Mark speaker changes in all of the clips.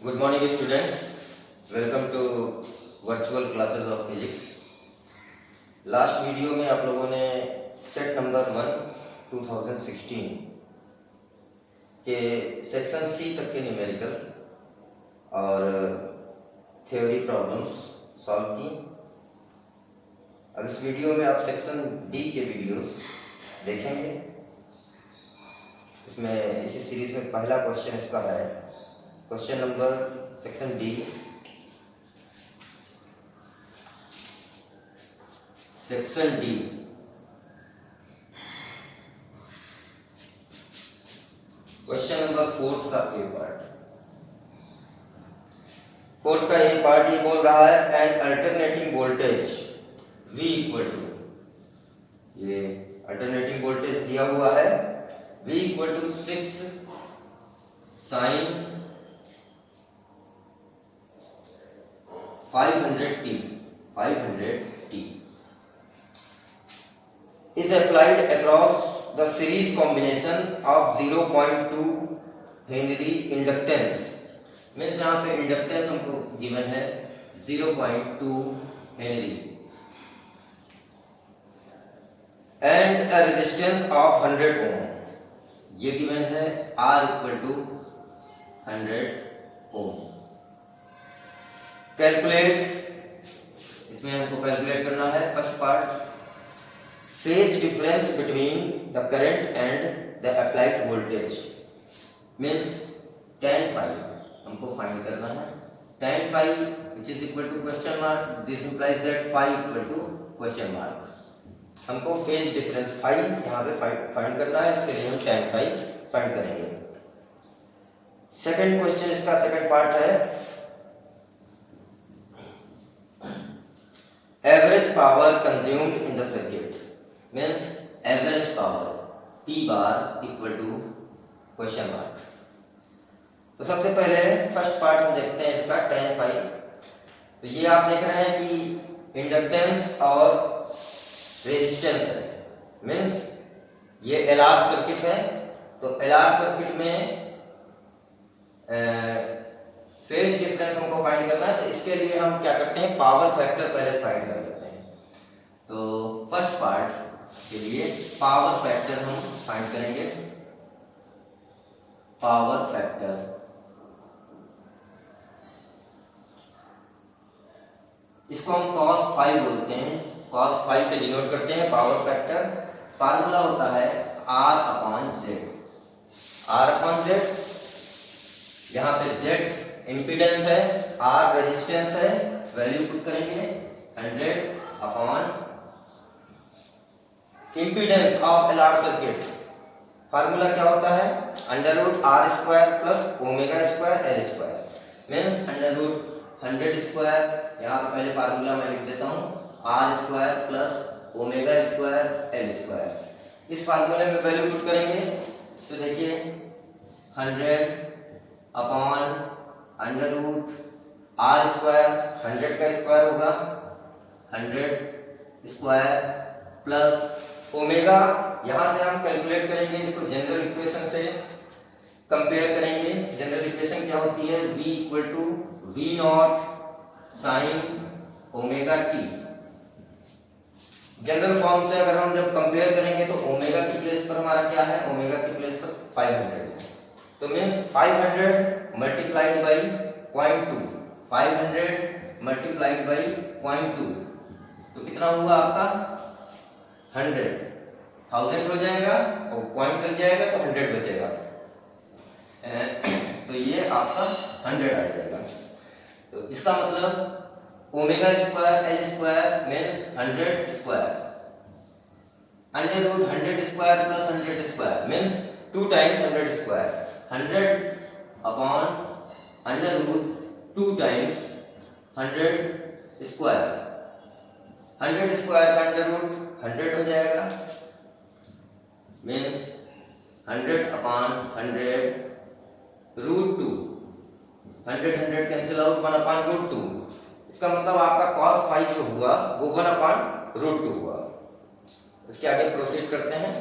Speaker 1: Good morning students. Welcome to virtual classes of physics. Last video में आप लोगों ने सेट नंबर 1 2016 के सेक्शन सी तक के न्यूमेरिकल और थ्योरी प्रॉब्लम्स सॉल्व की। अब इस वीडियो में आप सेक्शन डी के वीडियोस देखेंगे। इसमें इसी सीरीज में पहला क्वेश्चन इसका है question number section D, section D question number fourth का ए पार्ट। फोर्थ का ए पार्ट ये बोल रहा है an alternating voltage V equal to, ये अल्टरनेटिंग वोल्टेज दिया हुआ है V equal to 6 sine 500t is applied across the series combination of 0.2 Henry inductance। Means यहाँ पे इंडक्टेंस हमको गिवन है 0.2 henry and a resistance of 100 ohm. ये given है R equal to 100 ohm. Calculate, इसमें हमको कैलकुलेट करना है first part, phase difference between the current and the applied voltage. Means tan phi हमको फाइंड करना है। tan phi which is equal to question mark, this implies that phi equal to question mark। हमको phase difference phi यहाँ पे find करना है, इसके लिए हम tan phi फाइंड करेंगे। सेकंड क्वेश्चन, इसका सेकंड पार्ट है average power consumed in the circuit. Means average power P bar equal to question mark. तो सबसे पहले फर्स्ट पार्ट में देखते हैं इसका tan phi। तो ये आप देख रहे हैं कि इंडक्टेंस और रेजिस्टेंस है। मींस ये LR सर्किट है। तो LR सर्किट में फेज डिफरेंस हमको फाइंड करना है। तो इसके लिए हम क्या करते हैं, पावर फैक्टर पहले फाइंड कर लेते हैं। तो फर्स्ट पार्ट के लिए पावर फैक्टर हम फाइंड करेंगे। पावर फैक्टर, इसको हम cos phi बोलते हैं। cos phi से डिनोट करते हैं पावर फैक्टर। फार्मूला होता है R upon Z। R upon Z, यहाँ पे Z इंपीडेंस है, R रेजिस्टेंस है, वैल्यू पुट करेंगे 100 upon impedance of LR circuit. Formula क्या होता है, under root R square plus omega square L square. Means under root 100 square, यहाँ पे पहले फार्मूला मैं लिख देता हूँ, R square plus omega square L square. इस फार्मूले में वैल्यू पुट करेंगे तो देखिए 100 upon under root R square, 100 का स्क्वायर होगा 100 स्क्वायर प्लस ओमेगा। यहाँ से हम कैलकुलेट करेंगे इसको, जनरल इक्वेशन से कंपेयर करेंगे। जनरल इक्वेशन क्या होती है, V equal to V naught sine omega T. General form से अगर हम जब कंपेयर करेंगे तो ओमेगा की प्लेस पर हमारा क्या है, ओमेगा की प्लेस पर 500। तो means 500 multiplied by 0.2, 500 multiplied by 0.2 तो कितना हुआ आपका 100। 1000 हो जाएगा और पॉइंट लग जाएगा तो 100 बचेगा। तो ये आपका 100 आ जाएगा। तो इसका मतलब omega square L square means 100 square, under root 100 square plus 100 square means 2 times 100 square. 100 upon under root 2 times 100 square. 100 square का अंडर रूट 100 हो जाएगा means 100 upon 100 root 2। 100 cancel out, 1 upon root 2। इसका मतलब आपका cos phi जो हुआ वो 1 upon root 2 हुआ। इसके आगे प्रोसीड करते हैं।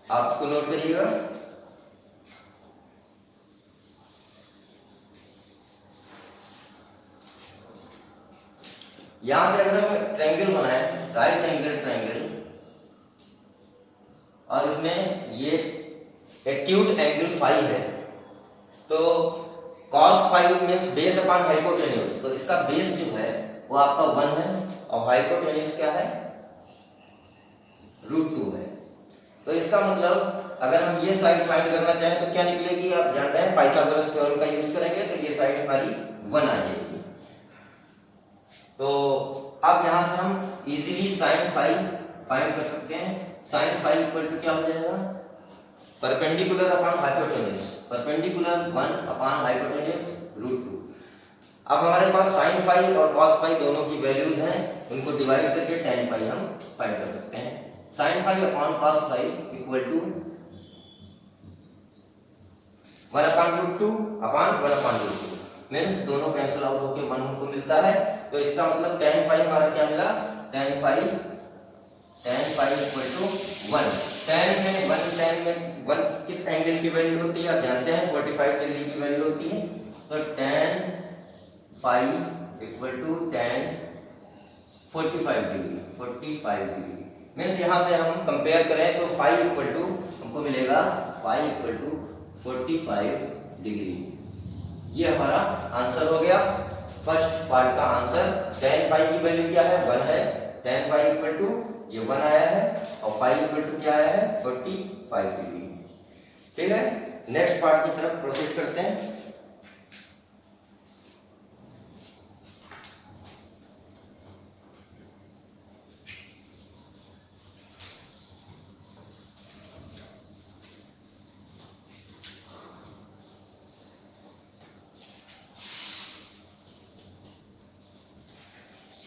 Speaker 1: आप इसको नोट करिएगा। यहां से अगर हम ट्रायंगल बनाए, राइट एंगल ट्रायंगल, और इसमें ये एक्यूट एंगल फाई है, तो cos phi means base upon hypotenuse, तो इसका बेस जो है वो आपका 1 है और हाइपोटेन्यूज क्या है, √2 है। तो इसका मतलब अगर हम ये साइड फाइंड करना चाहें तो क्या निकलेगी, आप जान रहे हैं पाइथागोरस थ्योरम का यूज करेंगे तो ये साइड हमारी 1 आ जाएगी। तो अब यहां से हम इजीली sin फाई फाइंड कर सकते हैं। sin फाई इक्वल टू क्या हो जाएगा, perpendicular upon hypotenuse, perpendicular 1 upon hypotenuse √2। अब हमारे पास sin फाई और cos फाई दोनों की वैल्यूज हैं, उनको डिवाइड करके tan फाई हम फाइंड कर सकते हैं। sin phi upon cos phi equal to 1 upon √2 upon 1 upon √2, means दोनों कैंसिल आउट होकर 1 हमको मिलता है। तो इसका मतलब tan फाई हमारा क्या मिला, tan phi equal to 1। tan में 1 किस एंगल की वैल्यू होती है आप जानते हैं, 45 डिग्री की वैल्यू होती है। तो tan phi equal to tan 45 degree means यहां से हम कंपेयर करें तो फाई इक्वल टू हमको मिलेगा फाई इक्वल टू 45 डिग्री। ये हमारा आंसर हो गया फर्स्ट पार्ट का आंसर। tan फाई की वैल्यू क्या है, 1 है, tan फाई इक्वल टू ये 1 आया है और फाई इक्वल टू क्या आया है, 45 डिग्री। ठीक है, नेक्स्ट पार्ट की तरफ प्रोसीड करते हैं।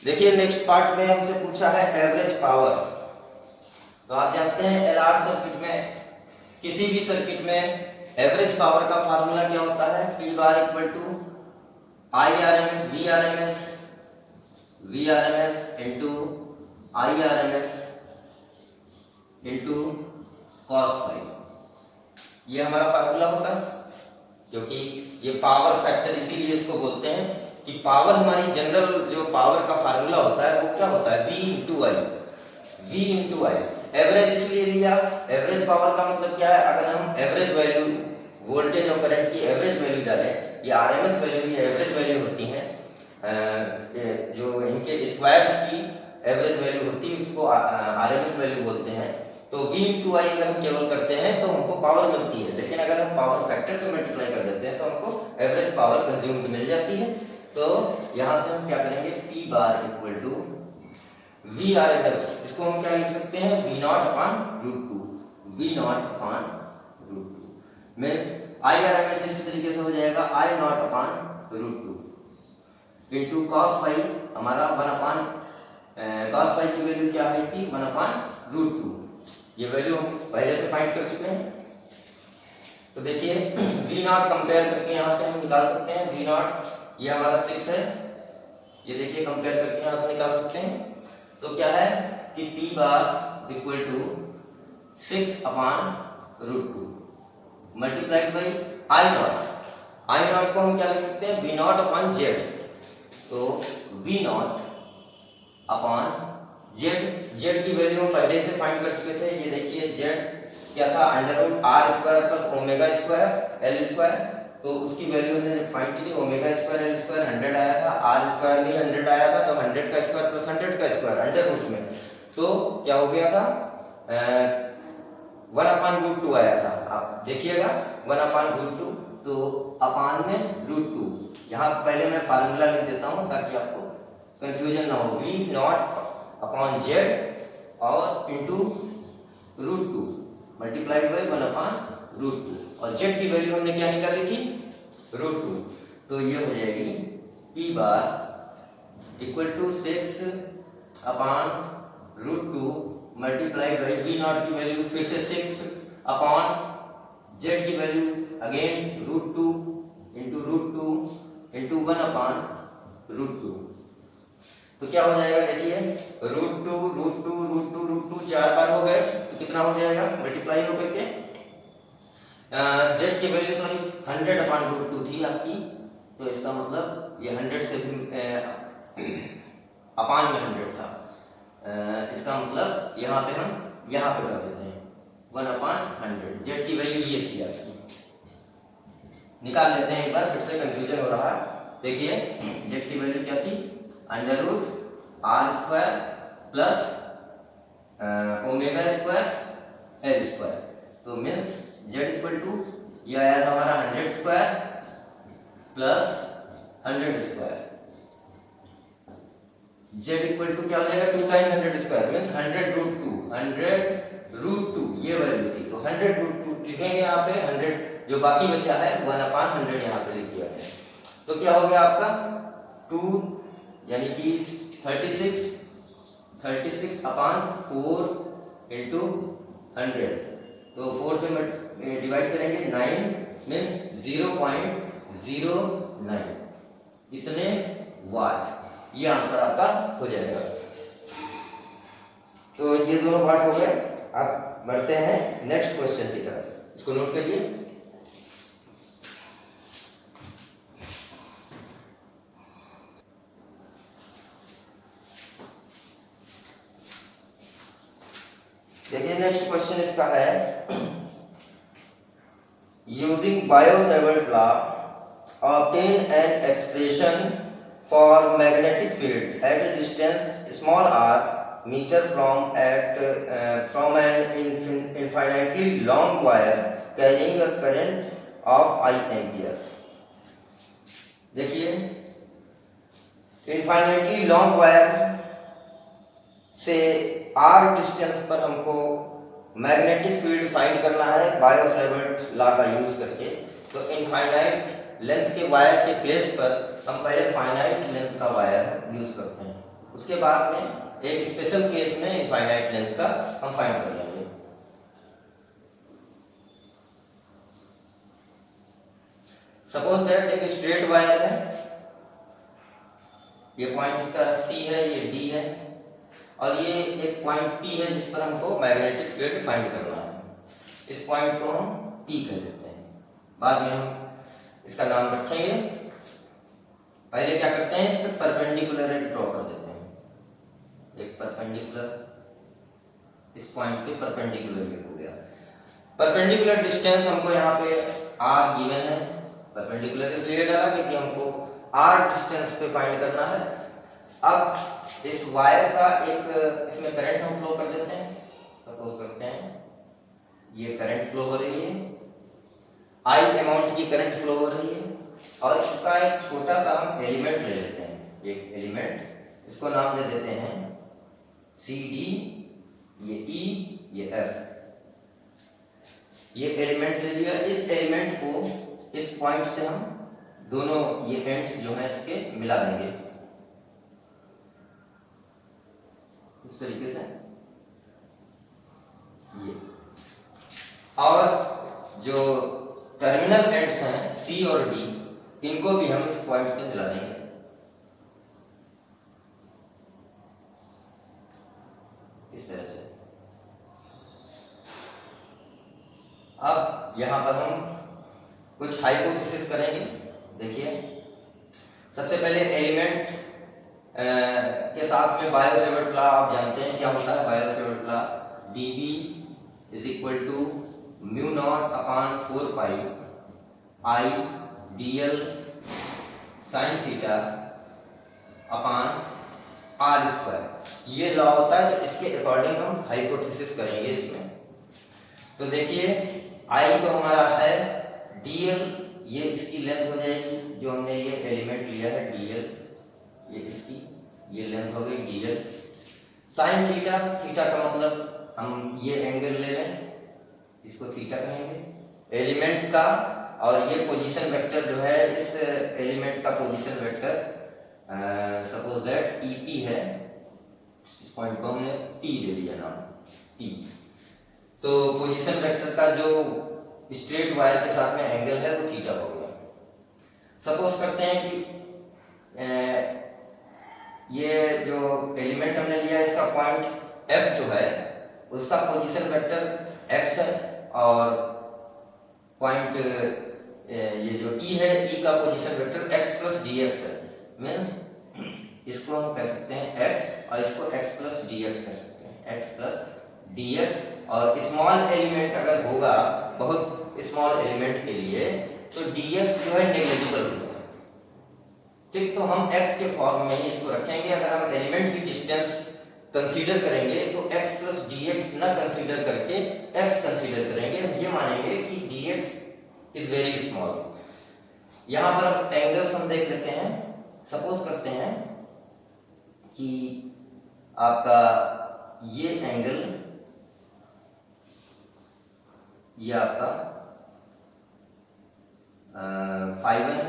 Speaker 1: देखिए नेक्स्ट पार्ट में हमसे पूछा है एवरेज पावर। तो आप जानते हैं एलआर सर्किट में, किसी भी सर्किट में एवरेज पावर का फार्मूला क्या होता है, P bar equal to IRMS VRMS into IRMS into cos phi. ये हमारा फार्मूला होता है, क्योंकि ये पावर फैक्टर इसीलिए इसको बोलते हैं कि पावर हमारी जनरल जो पावर का फार्मूला होता है वो क्या होता है, V इंटू आई। एवरेज इसलिए लिया, एवरेज पावर का मतलब क्या है, अगर हम एवरेज वैल्यू वोल्टेज और करंट की एवरेज वैल्यू डालें, ये आरएमएस वैल्यू ये एवरेज वैल्यू होती हैं, जो इनके स्क्वायर्स की एवरेज वैल्यू होती है उसको आरएमएस वैल्यू बोलते हैं। तो V इंटू आई अगर हम केवल करते हैं तो हमको पावर मिलती है, लेकिन अगर हम पावर फैक्टर से मल्टीप्लाई कर देते हैं तो हमको एवरेज पावर कंज्यूम्ड मिल जाती है। तो यहां से हम क्या करेंगे, P bar equal to VRMS, इसको हम क्या लिख सकते हैं, V0 अपॉन √2 मींस IRMS इसी तरीके से हो जाएगा I0 upon √2 into cos phi, हमारा 1 अपॉन cos फाई की वैल्यू क्या आई थी, 1 अपॉन √2। ये वैल्यू हम पहले से फाइंड कर चुके हैं। तो देखिए V0 कंपेयर करके यहां से हम निकाल सकते हैं, V0 ये हमारा 6 है, ये देखिए कंपेयर करके यहां से निकाल सकते हैं। तो क्या है कि P bar equal to 6 upon √2 multiplied by I0 को हम क्या लिख सकते हैं, V0 अपॉन Z। तो V0 अपॉन Z की वैल्यू हम पहले से फाइंड कर चुके थे। ये देखिए Z क्या था, √r² plus omega square L square, तो उसकी वैल्यू हमने फाइंड की थी, ओमेगा स्क्वायर एल स्क्वायर 100 आया था, आर स्क्वायर भी 100 आया था, तो 100 का स्क्वायर प्लस 100 का स्क्वायर अंडर रूट में, तो क्या हो गया था, 1 अपॉन √2 आया था। आप देखिएगा 1 अपॉन √2, तो अपान में √2। यहाँ पहले मैं फार्मूला लिख देता हूँ ताकि आपको कंफ्यूजन ना हो, V0 अपॉन Z और इंटू √2 मल्टीप्लाइड बाई 1 अपॉन √2, और Z की वैल्यू हमने क्या निकाली थी, √2। तो ये हो जाएगी P bar equal to 6 upon √2 multiplied by V0 की वैल्यू फिर से 6 अपॉन Z की वैल्यू अगेन √2 इंटू 1 अपॉन √2। तो क्या हो जाएगा, देखिए √2 4 बार हो गए, तो कितना हो जाएगा मल्टीप्लाई हो करके, Z की वैल्यू सॉरी 100 अपॉन √2 थी आपकी, तो इसका मतलब ये 100 से भी अपान में 100 था। इसका मतलब यहाँ पे हम यहाँ पे कर देते हैं 1/100। जेड की वैल्यू ये थी आपकी, निकाल लेते हैं एक बार, फिर से कंफ्यूजन हो रहा है। देखिए जेड की वैल्यू क्या थी, √r² प्लस ω² L²। तो मीन्स जेड इक्वल टू ये आया था हमारा 100² प्लस 100²। जेड इक्वल टू क्या हो जाएगा, 2 टाइम्स 100² मीन्स 100√2 ये वैल्यू थी। तो 100√2 लिखेंगे यहाँ पे, 100 जो बाकी बचा है 1/100 यहाँ पे लिख दिया है। तो क्या हो गया आपका 2 यानी कि 36/4 इंटू 100। तो 4 से डिवाइड करेंगे 9 मीन्स 0.09 इतने वाट, ये आंसर आपका हो जाएगा। तो ये दोनों पार्ट हो गए। अब बढ़ते हैं नेक्स्ट क्वेश्चन की तरफ, इसको नोट करिए। देखिए नेक्स्ट क्वेश्चन इसका है, using Biot-Savart law obtain an expression for magnetic field at a distance small r meter from an infinitely long wire carrying a current of I ampere। देखिए infinitely long wire से r distance पर हमको magnetic field find करना है Biot Savart law का use करके। तो infinite length के वायर के प्लेस पर हम पहले फाइनाइट लेंथ का वायर यूज करते हैं, उसके बाद में एक स्पेशल केस में इनफाइनाइट लेंथ का हम फाइंड कर लेंगे। सपोज दैट एक स्ट्रेट वायर है, ये पॉइंट इसका C है, ये D है, और ये एक पॉइंट P है जिस पर हमको मैग्नेटिक फील्ड फाइंड करना है। इस पॉइंट को हम P कह देते हैं, बाद में हम इसका नाम रखेंगे। पहले क्या करते हैं, इस पर परपेंडिकुलर ड्रॉ कर देते हैं, एक परपेंडिकुलर, इस पॉइंट पे परपेंडिकुलर ये हो गया। परपेंडिकुलर डिस्टेंस हमको यहाँ पे r गिवन है, परपेंडिकुलर इसलिए डाला क्योंकि हमको r डिस्टेंस पे फाइंड करना है। अब इस वायर का एक इसमें करंट हम फ्लो कर देते हैं। सपोज करते हैं ये करंट फ्लो हो रही है, I अमाउंट की करंट फ्लो हो रही है, और इसका एक छोटा सा हम एलिमेंट ले लेते हैं, एक एलिमेंट, इसको नाम दे देते हैं CD, ये E, ये F। ये एलिमेंट ले लिया। इस एलिमेंट को इस पॉइंट से हम दोनों ये एंड्स जो हैं इसके मिला देंगे इस तरीके से ये, और जो टर्मिनल एंड्स हैं C और D इनको भी हम इस पॉइंट से मिला देंगे। इस तरह से। अब यहां पर हम कुछ हाइपोथेसिस करेंगे। देखिए सबसे पहले एलिमेंट के साथ में बायो-सेवर्ट लॉ आप जानते हैं क्या होता है। Biot Savart law dB = μ0/4 pi I dl sin theta upon r², ये लॉ होता है। तो इसके अकॉर्डिंग हम हाइपोथेसिस करेंगे इसमें। तो देखिए I तो हमारा है, dl ये इसकी लेंथ हो जाएगी, जो हमने ये एलिमेंट लिया है dl, ये इसकी ये लेंथ हो गई dl। sin थीटा, थीटा का मतलब हम ये एंगल ले लें, इसको थीटा कहेंगे एलिमेंट का, और ये पोजीशन वेक्टर जो है इस एलिमेंट का position vector suppose that EP है, इस पॉइंट को हमने P ले लिया नाम P। तो पोजीशन वेक्टर का जो स्ट्रेट वायर के साथ में एंगल है वो थीटा हो गया। सपोज करते हैं कि ये जो एलिमेंट हमने लिया है इसका पॉइंट F जो है उसका पोजीशन वेक्टर x है, और पॉइंट ये जो E है, E का पोजीशन वेक्टर x + dx है। मीन्स इसको हम कह सकते हैं x और इसको x प्लस डी एक्स कह सकते हैं, x प्लस डी एक्स। और स्मॉल एलिमेंट अगर होगा बहुत स्मॉल एलिमेंट के लिए तो dx जो है नेग्लिजिबल होगा। ठीक, तो हम x के फॉर्म में ही इसको रखेंगे। अगर हम एलिमेंट की डिस्टेंस कंसीडर करेंगे तो x प्लस डी एक्स न कंसीडर करके x कंसीडर करेंगे। हम ये मानेंगे कि dx इज वेरी स्मॉल। यहां पर अब एंगल्स हम देख लेते हैं। सपोज करते हैं कि आपका ये एंगल, ये आपका फाइव है,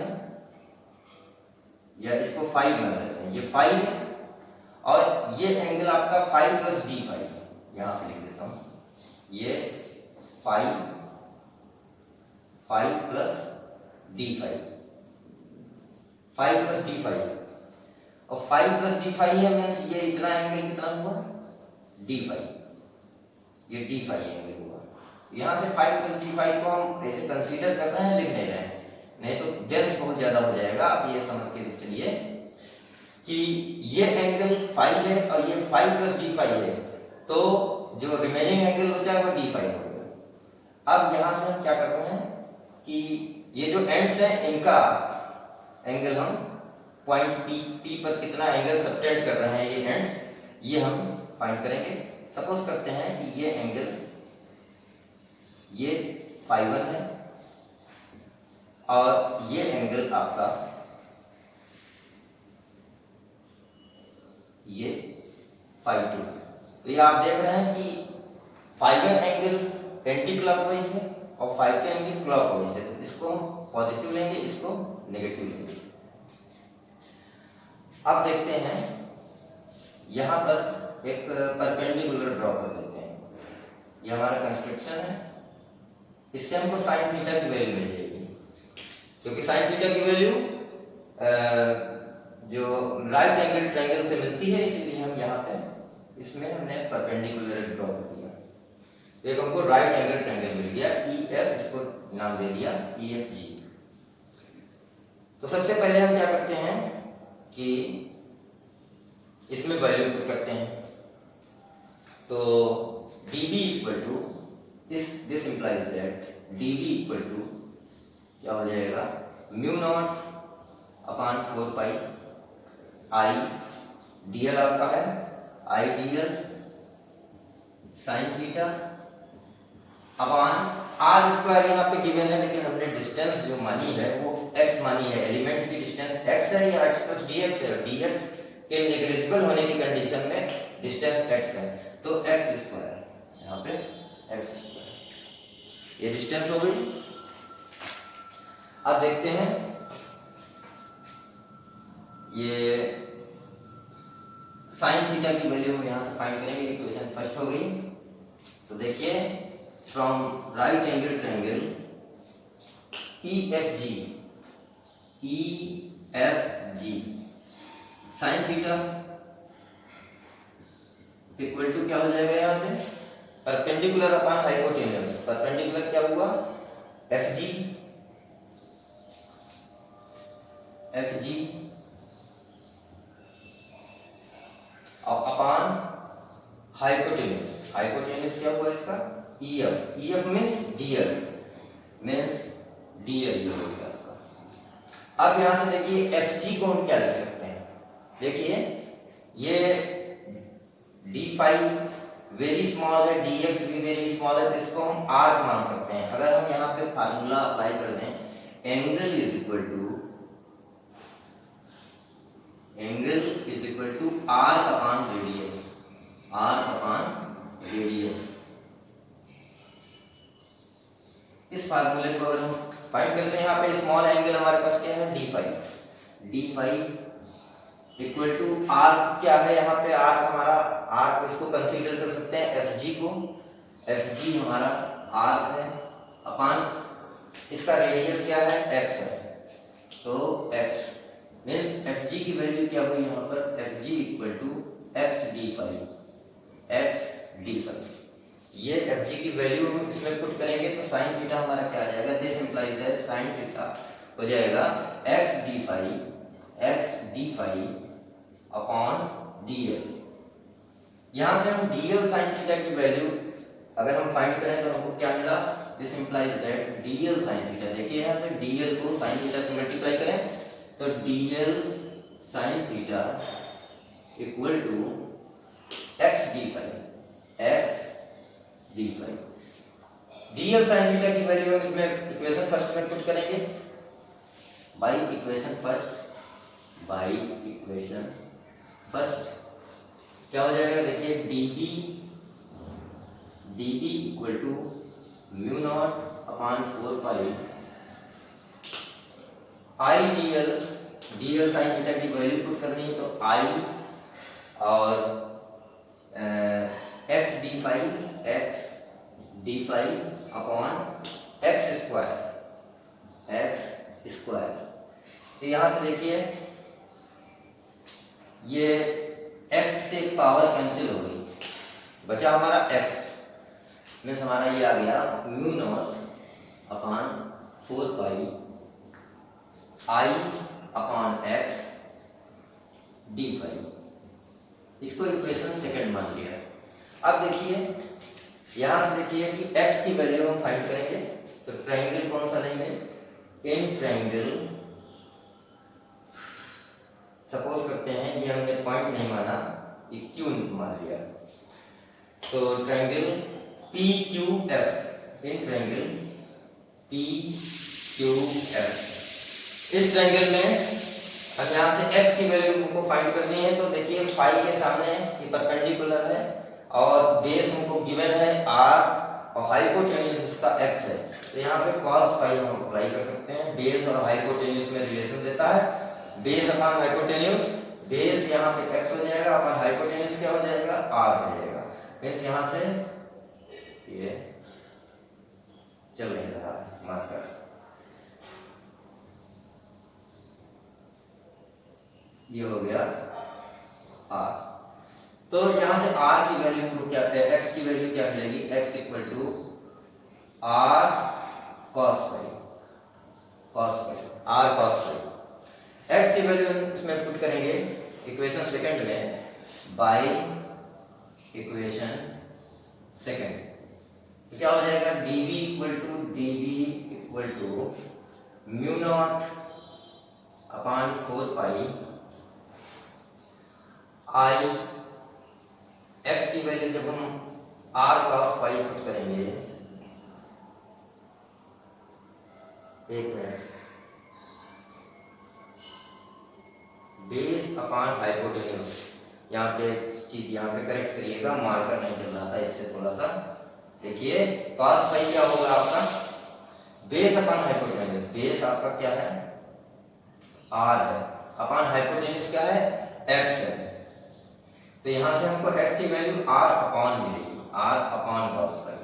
Speaker 1: या इसको 5 मान लेते हैं, ये 5 है और ये एंगल आपका 5 प्लस डी 5 है। यहां पे लिख देता हूं, ये 5 प्लस डी 5 प्लस डी 5 और 5 प्लस डी 5 है, मीन्स ये इतना एंगल कितना हुआ डी 5, ये डी 5 एंगल हुआ। यहां से 5 प्लस डी 5 को हम ऐसे कंसीडर कर रहे हैं, लिख नहीं रहे हैं, नहीं तो डेंस बहुत ज्यादा हो जाएगा। आप ये समझ के चलिए कि ये एंगल 5 है और ये 5 प्लस डी 5 है, तो जो रिमेनिंग एंगल बचा है वो डी 5 हो गया। अब यहां से हम क्या कर रहे हैं कि ये जो एंड्स हैं इनका एंगल हम पॉइंट P पर कितना एंगल सबटेंड कर रहे हैं, ये एंड्स, ये हम फाइंड करेंगे। सपोज करते हैं कि ये एंगल, ये 5 है और ये एंगल आपका ये 5 तो ये आप देख रहे हैं कि 5 एंगल एंटी क्लॉकवाइज है और 5 का एंगल क्लॉकवाइज है, तो इसको हम पॉजिटिव लेंगे, इसको नेगेटिव लेंगे। अब देखते हैं यहां पर एक परपेंडिकुलर ड्रॉ कर देते हैं। ये हमारा कंस्ट्रक्शन है, इससे हमको साइन थीटा की वैल्यू मिल जाएगी, क्योंकि साइन थीटा की वैल्यू जो राइट एंगल ट्रायंगल से मिलती है, इसलिए हम यहाँ पे इसमें हमने परपेंडिकुलर ड्रॉ कर दिया। तो एक हमको राइट एंगल ट्रायंगल मिल गया EF, इसको नाम दे दिया EFG। तो सबसे पहले हम क्या करते हैं कि इसमें वैल्यू पुट करते हैं। तो dB equal to this implies that dB equal to क्या हो जाएगा, mu not upon 4 pi I dl आपका है, I dl sine theta upon r square यहाँ पे गिवन है, लेकिन हमने डिस्टेंस जो मानी है वो x मानी है। एलिमेंट की डिस्टेंस x है या x प्लस dx है, dx के नेग्लिजिबल होने की कंडीशन में डिस्टेंस x है, तो x स्क्वायर, यहाँ पे x स्क्वायर, ये डिस्टेंस हो गई। अब देखते हैं ये साइन थीटा की वैल्यू हम यहां से फाइंड करेंगे। इक्वेशन फर्स्ट हो गई। तो देखिए from right angle triangle EFG sine theta equal to क्या हो जाएगा, यहां पे परपेंडिकुलर अपॉन हाइपोटेन्यूज। परपेंडिकुलर क्या हुआ, FG अपॉन हाइपोटेन्यूज। हाइपोटेन्यूज क्या हुआ इसका, EF मींस DL, ये हो गया आपका। अब यहां से देखिए FG को हम क्या लिख सकते हैं, देखिए ये D5 वेरी स्मॉल है, DX भी वेरी स्मॉल है, तो इसको हम R मान सकते हैं। अगर हम यहाँ पे फार्मूला अप्लाई कर दें, angle is equal to R upon radius. इस फार्मूले को अगर हम फाइंड करते हैं, यहाँ पे स्मॉल एंगल हमारे पास क्या है, D5 इक्वल टू R क्या है, यहाँ पे R हमारा, R को इसको कंसीडर कर सकते हैं FG को, FG हमारा R है अपॉन इसका रेडियस क्या है, X है, तो X मींस FG की वैल्यू क्या हुई यहाँ पर, FG equal to x d5। ये FG की वैल्यू इसमें पुट करेंगे तो साइन थीटा हमारा क्या आ जाएगा, this implies that sine theta हो जाएगा x d5 यहाँ से हम dl sin थीटा की वैल्यू अगर हम फाइंड करें तो हमको क्या मिला, this implies that dl sin theta, देखिए यहाँ से dl को sin थीटा से मल्टीप्लाई करें तो dl sin theta equal to x d phi, x d phi. dl sin theta की वैल्यू हम इसमें इक्वेशन फर्स्ट में पुट करेंगे, बाई इक्वेशन फर्स्ट क्या हो जाएगा, देखिए dB equal to mu not upon 4 pi I dl sin theta की वैल्यू पुट करनी है तो I और x d phi upon x square. तो यहाँ से देखिए ये x से पावर कैंसिल हो गई, बचा हमारा x मीन्स हमारा ये आ गया mu not upon 4 pi I अपॉन x d फाई, इसको इक्वेशन सेकंड मान लिया। अब देखिए यहाँ से देखिए कि x की वैल्यू हम फाइंड करेंगे तो ट्रायंगल कौन सा लेंगे, इन ट्रायंगल सपोज करते हैं ये हमने पॉइंट नहीं माना, ये क्यू मान लिया, तो triangle PQF, in triangle PQF, इस ट्रायंगल में अब यहाँ से x की वैल्यू हमको फाइंड करनी है तो देखिए फाई के सामने ये परपेंडिकुलर है और बेस हमको गिवन है r और हाइपोटेन्यूज इसका x है, तो यहाँ पे cos फाई हम अप्लाई कर सकते हैं। बेस और हाइपोटेन्यूज में रिलेशन देता है, बेस अपॉन हाइपोटेन्यूज, बेस यहाँ पे x हो जाएगा अपॉन हाइपोटेन्यूज क्या हो जाएगा, r हो जाएगा। मींस यहाँ से ये चल नहीं रहा है मार्कर, ये हो गया r। तो यहाँ से r की वैल्यू हमको क्या है, x की वैल्यू क्या मिलेगी, x equal to r cos phi, r cos phi. x की वैल्यू इसमें पुट करेंगे इक्वेशन सेकंड में बाय इक्वेशन सेकंड, तो क्या हो जाएगा, dv equal to mu not upon 4 pi I, x की वैल्यू जब हम r cos फाई पुट करेंगे, एक मिनट, बेस अपॉन हाइपोटेन्यूज, यहाँ पे चीज यहाँ पे करेक्ट करिएगा, मार्कर नहीं चल रहा था इससे थोड़ा सा, देखिए cos फाई क्या होगा आपका, बेस अपॉन हाइपोटेन्यूज, बेस आपका क्या है r है, अपॉन हाइपोटेन्यूज क्या है x है, तो यहाँ से हमको x की वैल्यू r अपॉन मिलेगी, r अपॉन cos फाई,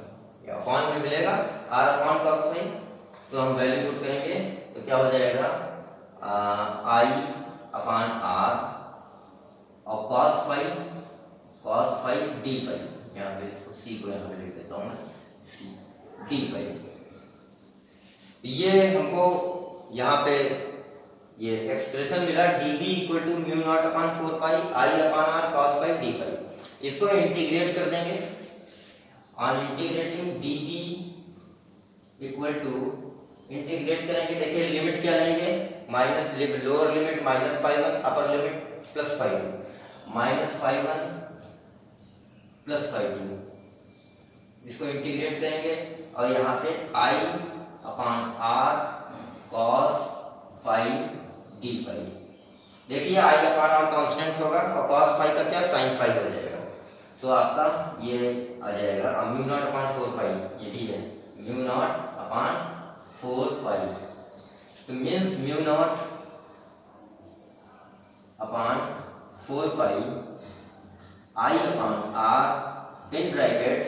Speaker 1: ये अपॉन में मिलेगा r अपॉन cos फाई, तो हम वैल्यू पुट करेंगे तो क्या हो जाएगा I अपॉन r और cos फाई d फाई, यहाँ पे इसको c को यहाँ पे लिख देता हूँ मैं, c d फाई। ये हमको यहाँ पे ये एक्सप्रेशन मिला dB equal to mu not upon 4 pi I upon r cos phi d phi, इसको इंटीग्रेट कर देंगे, on integrating dB equal to, integrate करेंगे देखिए लिमिट क्या लेंगे, minus lower limit minus phi 1, upper limit plus phi 2, minus phi 1 plus phi 2, इसको integrate करेंगे और यहाँ पे I upon r cos phi d phi, देखिए I अपॉन r कांस्टेंट होगा और cos फाई का क्या sin फाई हो जाएगा, तो आपका ये आ जाएगा म्यू नॉट अपॉन 4 पाई, ये भी है म्यू नॉट अपॉन 4 पाई, तो means mu naught upon 4 pi I upon r in bracket,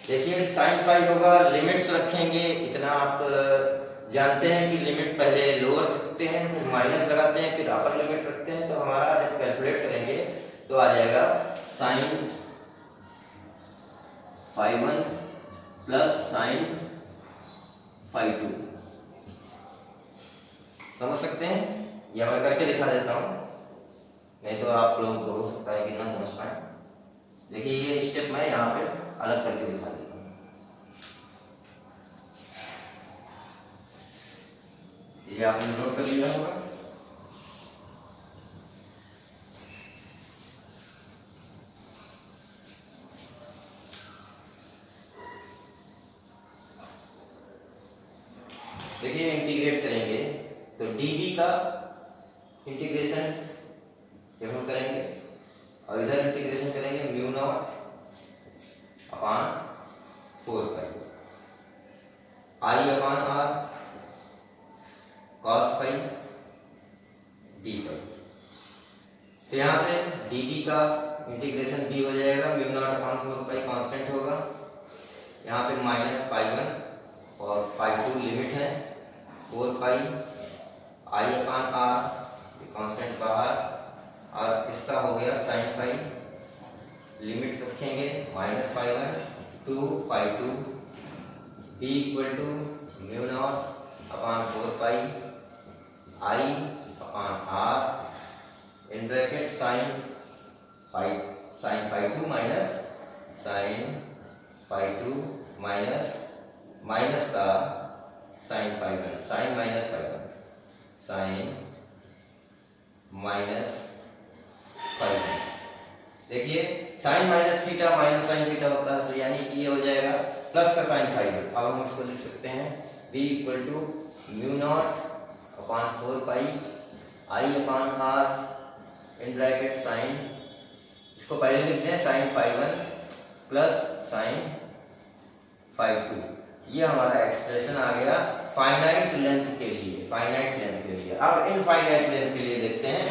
Speaker 1: देखिए sin फाई होगा, लिमिट्स रखेंगे, इतना आप जानते हैं कि लिमिट पहले लोअर रखते हैं फिर माइनस लगाते हैं फिर अपर लिमिट रखते हैं, तो हमारा जब कैलकुलेट करेंगे तो आ जाएगा sin phi 1 plus sin phi 2, समझ सकते हैं, या मैं करके दिखा देता हूं, नहीं तो आप लोगों को हो सकता है कि ना समझ पाए। देखिए ये स्टेप मैं यहाँ पे अलग करके दिखा देता हूँ। ये आपने नोट कर लिया होगा। देखिए इंटीग्रेट करेंगे तो dv का इंटीग्रेशन जब हम करेंगे और इधर इंटीग्रेशन करेंगे mu naught upon 4 pi i upon r cos pi d पाई। तो यहाँ से dv का इंटीग्रेशन d हो जाएगा, mu not upon 4 pi constant होगा, यहाँ पे माइनस ∅1 और ∅2 लिमिट है, 4 pi i upon r constant बाहर, और इसका हो गया साइन फाई, लिमिट रखेंगे minus ∅1 to ∅2, b equal to mu not upon 4 pi i upon r in bracket sine ∅2 minus sine ∅2 minus minus का sine ∅1, sine minus ∅1, sine minus ∅1। देखिए sine minus theta minus sine theta होता है, तो यानी कि ये हो जाएगा प्लस का साइन ∅1। अब हम इसको लिख सकते हैं b equal to mu not upon 4 pi i upon r in bracket sine, इसको पहले लिखते हैं साइन ∅1 प्लस साइन ∅2। ये हमारा एक्सप्रेशन आ गया फाइनाइट लेंथ के लिए, फाइनाइट लेंथ के लिए। अब इनफाइनाइट लेंथ के लिए देखते हैं,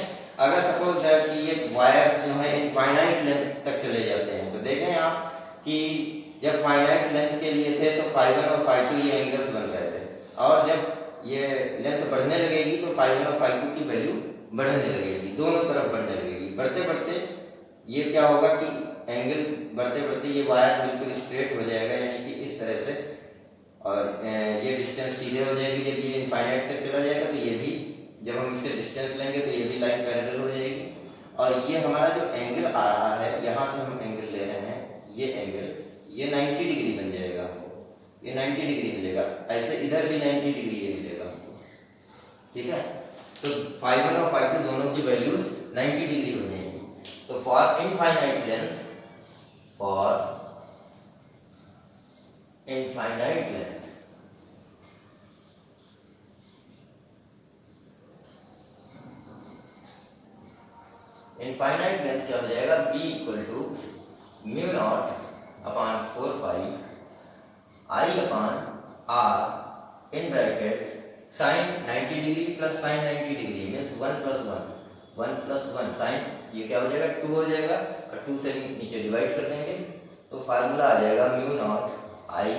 Speaker 1: अगर सपोज दैट कि ये वायर्स जो है इनफाइनाइट लेंथ तक चले जाते हैं, तो देखें आप कि जब फाइनाइट लेंथ के लिए थे तो ∅1 और ∅2 ये एंगल्स बन रहे थे, और जब ये लेंथ बढ़ने लगेगी तो ∅1 और ∅2 की वैल्यू बढ़ने लगेगी, दोनों तरफ बढ़ने लगेगी। बढ़ते बढ़ते ये क्या होगा कि एंगल बढ़ते बढ़ते ये वायर बिल्कुल स्ट्रेट हो जाएगा, यानी कि इस तरह से, और ये डिस्टेंस सीधे हो जाएगी। जब ये इनफाइनाइट तक चला जाएगा तो ये भी, जब हम इससे डिस्टेंस लेंगे तो ये भी लाइन पैरेलल हो जाएगी, और ये हमारा जो एंगल आ रहा है, यहाँ से हम एंगल ले रहे हैं, ये एंगल ये 90 डिग्री बन जाएगा हमको, ये 90 डिग्री मिलेगा, ऐसे इधर भी 90 डिग्री ये मिलेगा हमको, ठीक है। तो ∅1 और ∅2 दोनों की वैल्यूज 90 डिग्री हो जाएंगी। तो for infinite length, for infinite length infinite length क्या हो जाएगा, b equal to mu not upon 4 pi i upon r in bracket sine 90 degree plus sine 90 degree means 1 plus 1 sine, ये क्या हो जाएगा 2 हो जाएगा, और 2 से नीचे डिवाइड कर देंगे तो फार्मूला आ जाएगा mu not i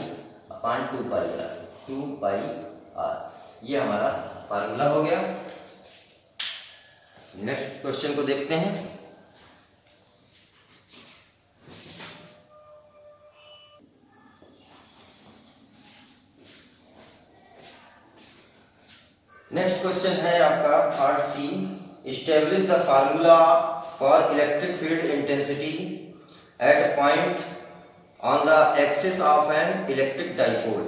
Speaker 1: upon 2 pi r। ये हमारा फार्मूला हो गया। नेक्स्ट क्वेश्चन को देखते हैं। नेक्स्ट क्वेश्चन है आपका part C, establish the formula for electric field intensity at a point on the axis of an electric dipole.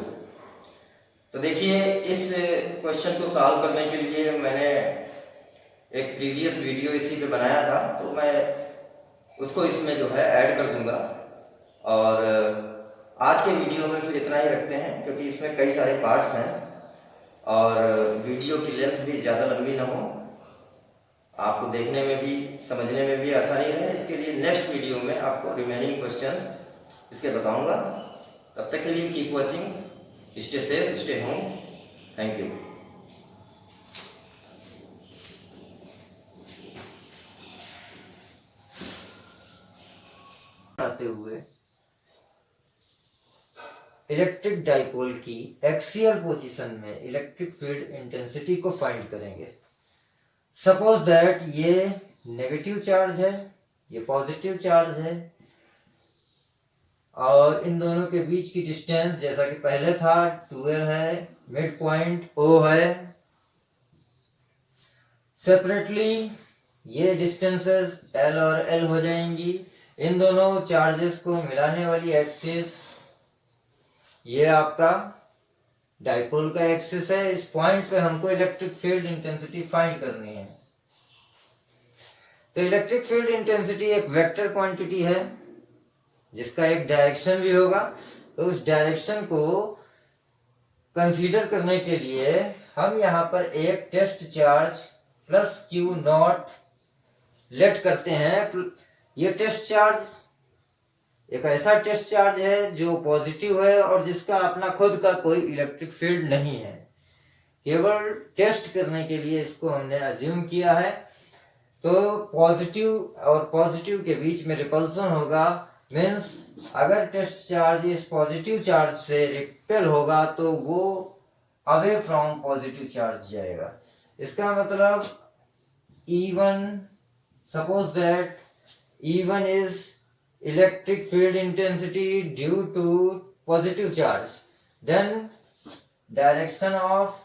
Speaker 1: तो देखिए इस क्वेश्चन को सॉल्व करने के लिए मैंने एक प्रीवियस वीडियो इसी पे बनाया था, तो मैं उसको इसमें जो है ऐड कर दूंगा, और आज के वीडियो में फिर इतना ही रखते हैं, क्योंकि इसमें कई सारे पार्ट्स हैं और वीडियो की लेंथ भी ज़्यादा लंबी ना हो, आपको देखने में भी समझने में भी आसानी रहे। इसके लिए नेक्स्ट वीडियो में आपको रिमेनिंग क्वेश्चंस इसके बताऊंगा। तब तक के लिए keep watching, stay safe, stay home, thank you. आते हुए इलेक्ट्रिक डाइपोल की एक्सियल पोजीशन में इलेक्ट्रिक फील्ड इंटेंसिटी को फाइंड करेंगे। सपोज दैट ये नेगेटिव चार्ज है, ये पॉजिटिव चार्ज है, और इन दोनों के बीच की डिस्टेंस जैसा कि पहले था 2l है, मिड पॉइंट O है। सेपरेटली ये डिस्टेंसेस L और L हो जाएंगी, इन दोनों चार्जेस को मिलाने वाली एक्सिस ये आपका डाइपोल का एक्सिस है। इस पॉइंट पे हमको इलेक्ट्रिक फील्ड इंटेंसिटी फाइंड करनी है। तो इलेक्ट्रिक फील्ड इंटेंसिटी एक वेक्टर क्वांटिटी है जिसका एक डायरेक्शन भी होगा। तो उस डायरेक्शन को कंसीडर करने के लिए हम यहाँ पर एक test charge plus Q naught let करते हैं। ये टेस्ट चार्ज एक ऐसा टेस्ट चार्ज है जो पॉजिटिव है और जिसका अपना खुद का कोई इलेक्ट्रिक फील्ड नहीं है। केवल टेस्ट करने के लिए इसको हमने अज्यूम किया है। तो पॉजिटिव और पॉजिटिव के बीच में रिपल्सन होगा, मीन्स अगर टेस्ट चार्ज इस पॉजिटिव चार्ज से रिपेल होगा तो वो अवे फ्रॉम पॉजिटिव चार्ज जाएगा। इसका मतलब E1, suppose that E1 is electric field intensity due to positive charge, then direction of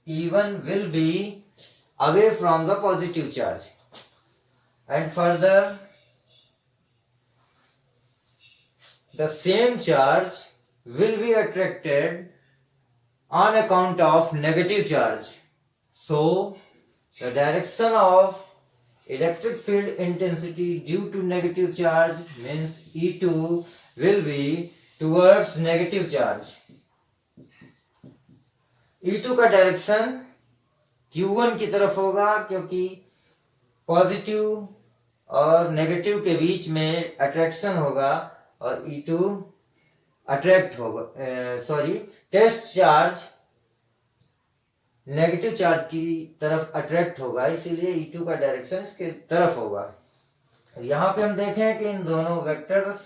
Speaker 1: E1 will be away from the positive charge, and further the same charge will be attracted on account of negative charge. So the direction of electric field intensity due to negative charge means E2 will be towards negative charge. E2 का direction Q1 की तरफ होगा क्योंकि positive और negative के बीच में attraction होगा और E2 अट्रैक्ट होगा, टेस्ट चार्ज नेगेटिव चार्ज की तरफ अट्रैक्ट होगा, इसीलिए E2 का डायरेक्शन इसके तरफ होगा। यहाँ पे हम देखें कि इन दोनों वेक्टर्स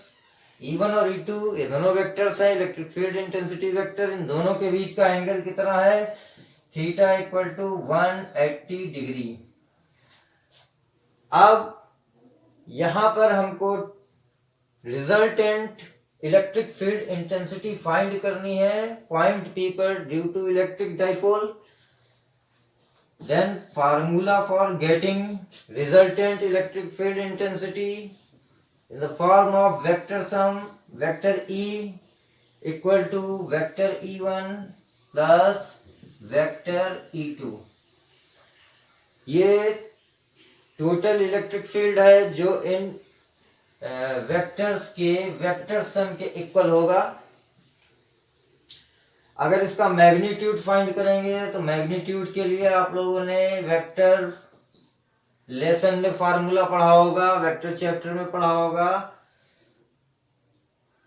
Speaker 1: E1 और E2 ये दोनों वेक्टर्स है इलेक्ट्रिक फील्ड इंटेंसिटी वेक्टर। इन दोनों के बीच का एंगल कितना है? Theta equal to 180 degree. अब यहाँ पर हमको resultant electric field intensity find करनी है पॉइंट P पर due to electric dipole. Then formula for getting resultant electric field intensity in the form of vector sum vector E equal to vector E1 plus vector E2। ये total electric field है जो इन vectors के vector sum के equal होगा। अगर इसका magnitude find करेंगे तो मैग्नीट्यूड के लिए आप लोगों ने वेक्टर लेसन में फार्मूला पढ़ा होगा, वेक्टर चैप्टर में पढ़ा होगा,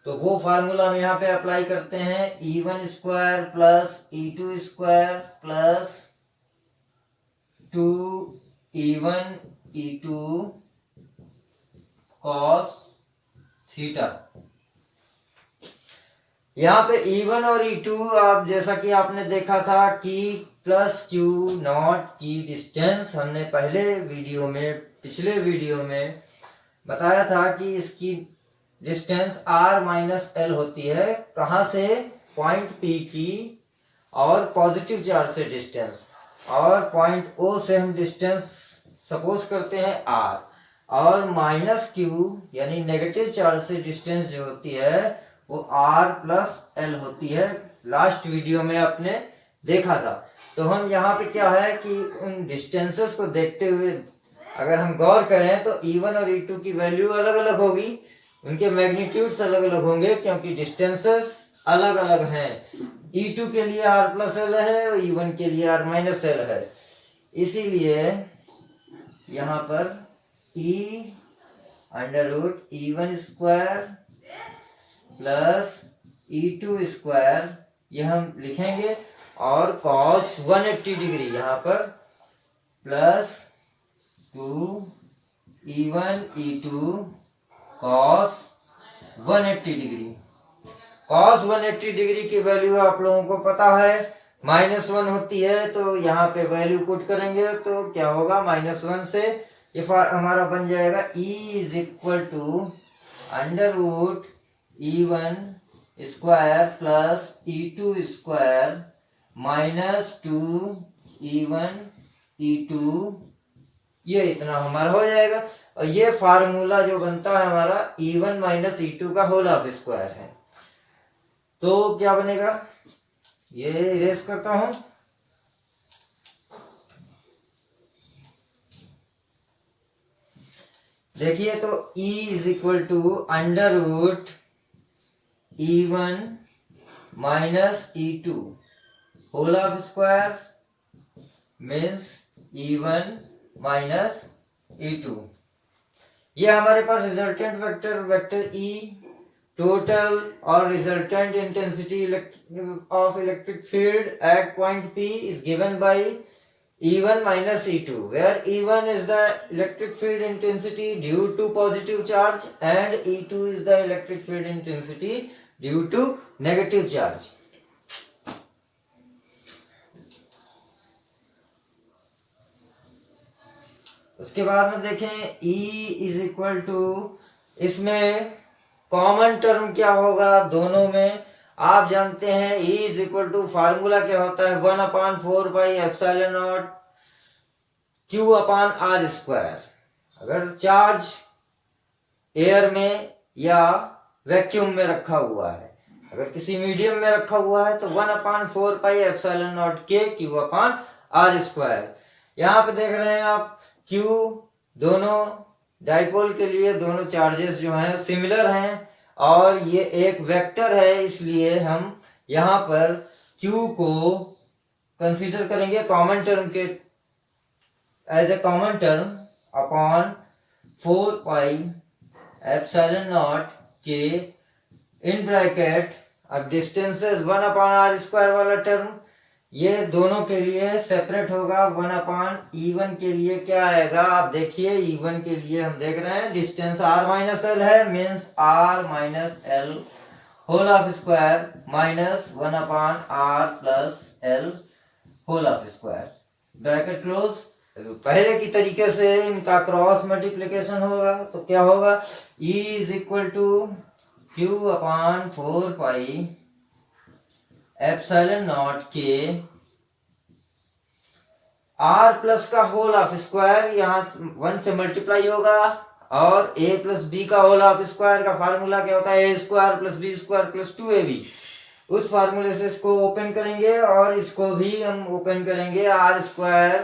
Speaker 1: तो वो फार्मूला हम यहाँ पे अप्लाई करते हैं। E1 square plus E2 square plus 2E1 E2 cos theta. यहाँ पे E1 और E2 आप जैसा कि आपने देखा था कि प्लस क्यू नॉट की डिस्टेंस हमने पहले वीडियो में पिछले वीडियो में बताया था कि इसकी डिस्टेंस R माइनस L होती है। कहाँ से? पॉइंट P की और पॉजिटिव चार्ज से डिस्टेंस, और पॉइंट O से हम डिस्टेंस सपोज करते हैं R, और माइनस Q यानी नेगेटिव चार्ज से डिस्टेंस जो होती है वो R प्लस L होती है। लास्ट वीडियो में आपने देखा था। तो हम यहाँ पे क्या है कि उन डिस्टेंसेस को देखते हुए अगर हम गौर करें तो E1 और E2 की वैल्यू अलग अलग होगी, उनके मैग्नीट्यूड्स अलग अलग होंगे क्योंकि डिस्टेंसेस अलग अलग हैं। E2 के लिए R प्लस L है और E1 के लिए R माइनस L है। इसीलिए यहाँ पर E under root E1 square plus E2 square ये हम लिखेंगे, और cos 180 डिग्री यहाँ पर plus 2E1 E2 cos 180 degree. cos 180 degree की वैल्यू आप लोगों को पता है -1 होती है, तो यहाँ पे वैल्यू पुट करेंगे तो क्या होगा? -1 से ये हमारा बन जाएगा E is equal to under root E1 square plus E2 square minus 2E1 E2,
Speaker 2: ये इतना हमारा हो जाएगा। और ये फार्मूला जो बनता है हमारा E1 माइनस E2 का होल ऑफ स्क्वायर है। तो क्या बनेगा, ये इरेज करता हूं, देखिए तो E is equal to under root E1 minus E2 whole of square means E1 minus E2। ये हमारे पास resultant vector vector E total और resultant intensity of electric field at point P is given by E1 minus E2, where E1 is the electric field intensity due to positive charge and E2 is the electric field intensity due to negative charge. उसके बाद में देखें E is equal to, इसमें common term क्या होगा दोनों में, आप जानते हैं E is equal to formula क्या होता है 1/4πε0 Q अपान R स्क्वायर। अगर चार्ज एयर में या वैक्यूम में रखा हुआ है, अगर किसी मीडियम में रखा हुआ है तो 1/4πε0 K Q upon R square. यहाँ पे देख रहे हैं आप Q, दोनों डाइपोल के लिए दोनों चार्जेस जो हैं सिमिलर हैं और ये एक वेक्टर है, इसलिए हम यहाँ पर Q को कंसीडर करेंगे कॉमन टर्म के as a common term upon 4πε0 K in bracket. अब डिस्टेंस 1/r² वाला टर्म ये दोनों के लिए सेपरेट होगा। 1/E1 के लिए क्या आएगा, आप देखिए E1 के लिए हम देख रहे हैं डिस्टेंस r-l है, means r-l whole of square minus 1/r plus l whole of square, bracket close. पहले की तरीके से इनका क्रॉस मल्टीप्लिकेशन होगा तो क्या होगा, E is equal to Q upon 4πε0 K R plus का होल ऑफ स्क्वायर, यहाँ 1 से मल्टीप्लाई होगा, और A प्लस बी का होल ऑफ स्क्वायर का फार्मूला क्या होता है, A² plus B² plus 2AB। उस फार्मूले से इसको ओपन करेंगे और इसको भी हम ओपन करेंगे, R²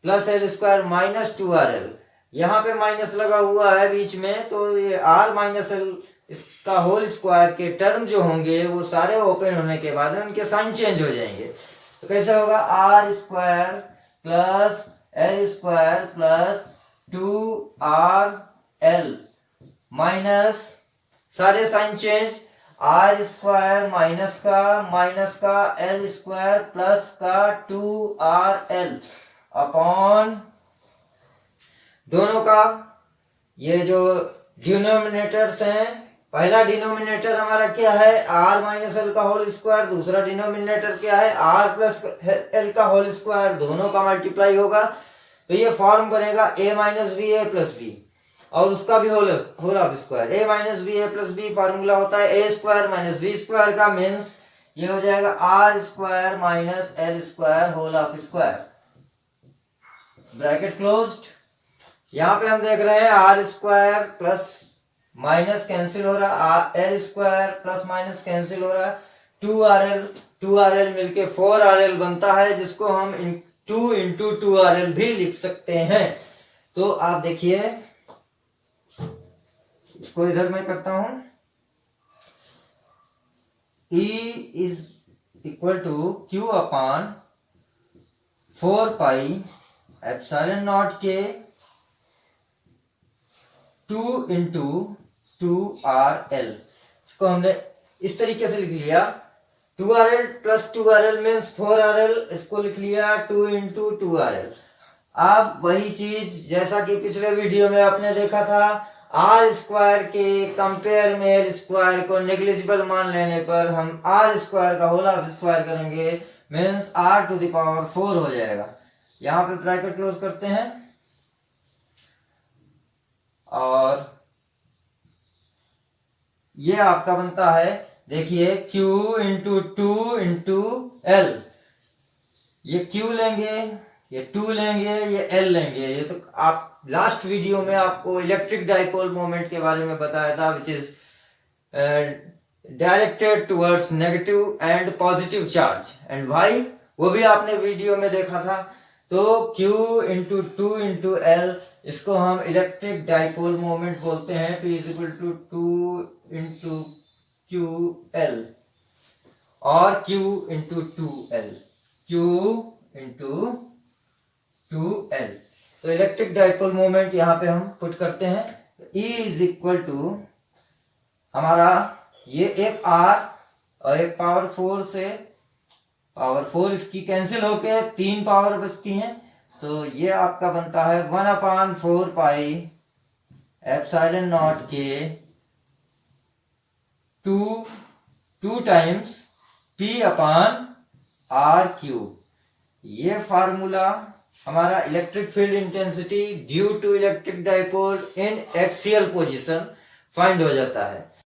Speaker 2: plus L² minus 2RL। यहाँ पे माइनस लगा हुआ है बीच में, तो ये R माइनस L इसका होल स्क्वायर के टर्म जो होंगे वो सारे ओपन होने के बाद उनके साइन चेंज हो जाएंगे। तो कैसे होगा, R² plus L² plus 2RL minus सारे साइन चेंज, R² माइनस का L² प्लस का 2RL अपॉन दोनों का ये जो डिनोमिनेटर्स हैं, पहला डिनोमिनेटर हमारा क्या है r माइनस एल का होल स्क्वायर, दूसरा डिनोमिनेटर क्या है r प्लस एल का होल स्क्वायर, दोनों का मल्टीप्लाई होगा तो ये फॉर्म बनेगा a minus B A plus B, और उसका भी whole of square a minus B A plus B formula होता है a² माइनस b² का, मीन्स ये हो जाएगा r² minus l² whole of square, bracket closed. यहाँ पे हम देख रहे हैं R² प्लस माइनस कैंसिल हो रहा, L² प्लस माइनस कैंसिल हो रहा, 2RL मिलके 4RL बनता है, जिसको हम 2 × 2RL भी लिख सकते हैं। तो आप देखिए इसको इधर मैं करता हूं, E is equal to Q upon 4πε0 K 2 × 2RL। इसको हमने इस तरीके से लिख लिया, 2RL plus 2RL means 4RL, इसको लिख लिया 2 × 2RL। अब वही चीज जैसा कि पिछले वीडियो में आपने देखा था, R² के कंपेयर में L² को नेग्लिजिबल मान लेने पर हम R² का होल ऑफ स्क्वायर करेंगे, मीन्स R⁴ हो जाएगा। यहाँ पे ब्रैकेट क्लोज करते हैं और ये आपका बनता है, देखिए Q × 2 × L, ये Q लेंगे ये 2 लेंगे, ये L लेंगे। ये तो आप लास्ट वीडियो में आपको इलेक्ट्रिक डाइपोल मोमेंट के बारे में बताया था, which is directed towards negative and positive charge and Y, वो भी आपने वीडियो में देखा था। तो Q इंटू 2 इंटू L, इसको हम इलेक्ट्रिक डाइपोल मोमेंट बोलते हैं। P is equal to 2 into QL और Q into 2L, Q into 2L। तो इलेक्ट्रिक डाइपोल मोमेंट यहाँ पे हम पुट करते हैं। E इज इक्वल टू हमारा ये एक R और एक पावर 4 से पावर 4 इसकी कैंसिल होके 3 पावर बचती हैं, तो ये आपका बनता है 1/4 पाई एप्सिलॉन नॉट के 2 times P upon R cube. ये फार्मूला हमारा electric field intensity due to electric dipole in axial position find हो जाता है।